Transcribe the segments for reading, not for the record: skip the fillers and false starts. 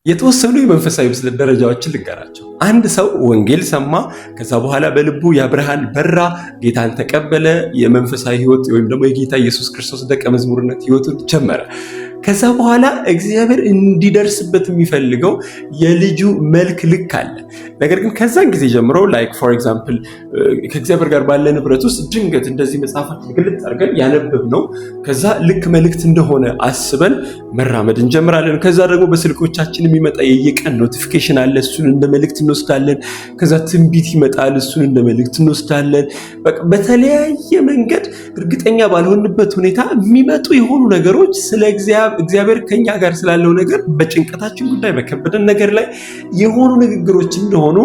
የተወሰኑ የመንፈሳዊ ብስለት ደረጃዎችን ልንገራቸው። አንድ ሰው ወንጌል ሰማ፣ ከዛ በኋላ በልቡ ያ ብርሃን በራ፣ ጌታን ተቀበለ፣ የመንፈሳዊ ሕይወት ወይም ደግሞ የጌታ ኢየሱስ ክርስቶስ ደቀ መዝሙርነት ሕይወቱን ጀመረ። ከዛ በኋላ እግዚአብሔር እንዲደርስበት የሚፈልገው የልጁ መልክ ልክ አለ። ነገር ግን ከዛን ጊዜ ጀምሮ ላይክ ፎር ኤግዛምፕል ከእግዚአብሔር ጋር ባለ ንብረት ውስጥ ድንገት እንደዚህ መጽሐፋችን ግልጥ አድርገን ያነበብነው ከዛ ልክ መልእክት እንደሆነ አስበን መራመድ እንጀምራለን። ከዛ ደግሞ በስልኮቻችን የሚመጣ የየቀን ኖቲፊኬሽን አለ፣ እሱን እንደ መልእክት እንወስዳለን። ከዛ ትንቢት ይመጣል፣ እሱን እንደ መልእክት እንወስዳለን። በተለያየ መንገድ እርግጠኛ ባልሆንበት ሁኔታ የሚመጡ የሆኑ ነገሮች ስለ እግዚአብሔር ከኛ ጋር ስላለው ነገር በጭንቀታችን ጉዳይ በከበደን ነገር ላይ የሆኑ ንግግሮች እንደሆኑ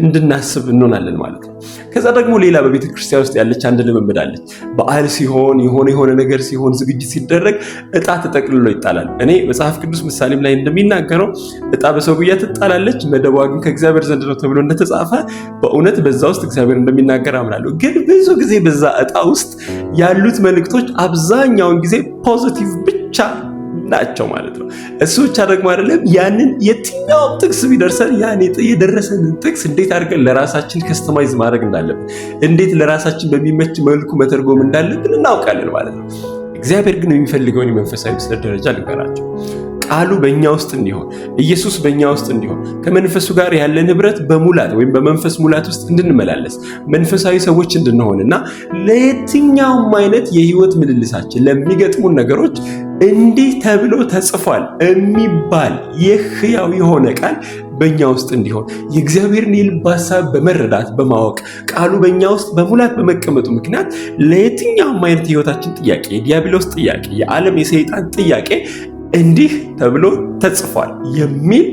እንድናስብ እንሆናለን ማለት ነው። ከዛ ደግሞ ሌላ በቤተ ክርስቲያን ውስጥ ያለች አንድ ልምምድ አለች። በዓል ሲሆን የሆነ ነገር ሲሆን ዝግጅት ሲደረግ ዕጣ ተጠቅልሎ ይጣላል። እኔ መጽሐፍ ቅዱስ ምሳሌም ላይ እንደሚናገረው ዕጣ በሰው ጉያ ትጣላለች፣ መደቧ ግን ከእግዚአብሔር ዘንድ ነው ተብሎ እንደተጻፈ በእውነት በዛ ውስጥ እግዚአብሔር እንደሚናገር አምናለሁ። ግን ብዙ ጊዜ በዛ ዕጣ ውስጥ ያሉት መልእክቶች አብዛኛውን ጊዜ ፖዚቲቭ ብቻ ናቸው ማለት ነው። እሱ ብቻ ደግሞ አይደለም፣ ያንን የትኛውም ጥቅስ ቢደርሰን ያን የደረሰንን ጥቅስ እንዴት አድርገን ለራሳችን ከስተማይዝ ማድረግ እንዳለብን፣ እንዴት ለራሳችን በሚመች መልኩ መተርጎም እንዳለብን እናውቃለን ማለት ነው። እግዚአብሔር ግን የሚፈልገውን የመንፈሳዊ ብስለት ደረጃ ልንገራቸው። ቃሉ በእኛ ውስጥ እንዲሆን፣ ኢየሱስ በእኛ ውስጥ እንዲሆን፣ ከመንፈሱ ጋር ያለን ህብረት በሙላት ወይም በመንፈስ ሙላት ውስጥ እንድንመላለስ፣ መንፈሳዊ ሰዎች እንድንሆንና ለየትኛውም አይነት የህይወት ምልልሳችን ለሚገጥሙን ነገሮች እንዲህ ተብሎ ተጽፏል የሚባል የሕያው የሆነ ቃል በእኛ ውስጥ እንዲሆን የእግዚአብሔርን የልብ ሐሳብ በመረዳት በማወቅ ቃሉ በእኛ ውስጥ በሙላት በመቀመጡ ምክንያት ለየትኛውም አይነት የህይወታችን ጥያቄ፣ የዲያብሎስ ጥያቄ፣ የዓለም የሰይጣን ጥያቄ እንዲህ ተብሎ ተጽፏል የሚል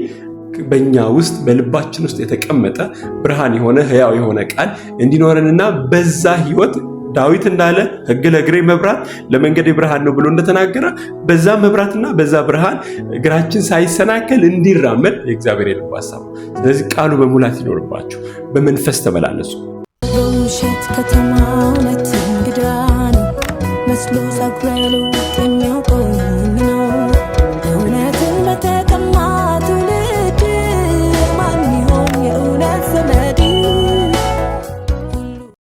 በእኛ ውስጥ በልባችን ውስጥ የተቀመጠ ብርሃን የሆነ ሕያው የሆነ ቃል እንዲኖረንና በዛ ህይወት ዳዊት እንዳለ ሕግ ለእግሬ መብራት ለመንገዴ ብርሃን ነው ብሎ እንደተናገረ በዛ መብራትና በዛ ብርሃን እግራችን ሳይሰናከል እንዲራመድ የእግዚአብሔር የልብ ሐሳብ። ስለዚህ ቃሉ በሙላት ይኖርባችሁ፣ በመንፈስ ተመላለሱ። በውሸት ከተማ እውነት እንግዳ ነው መስሎ ሳጉረሉ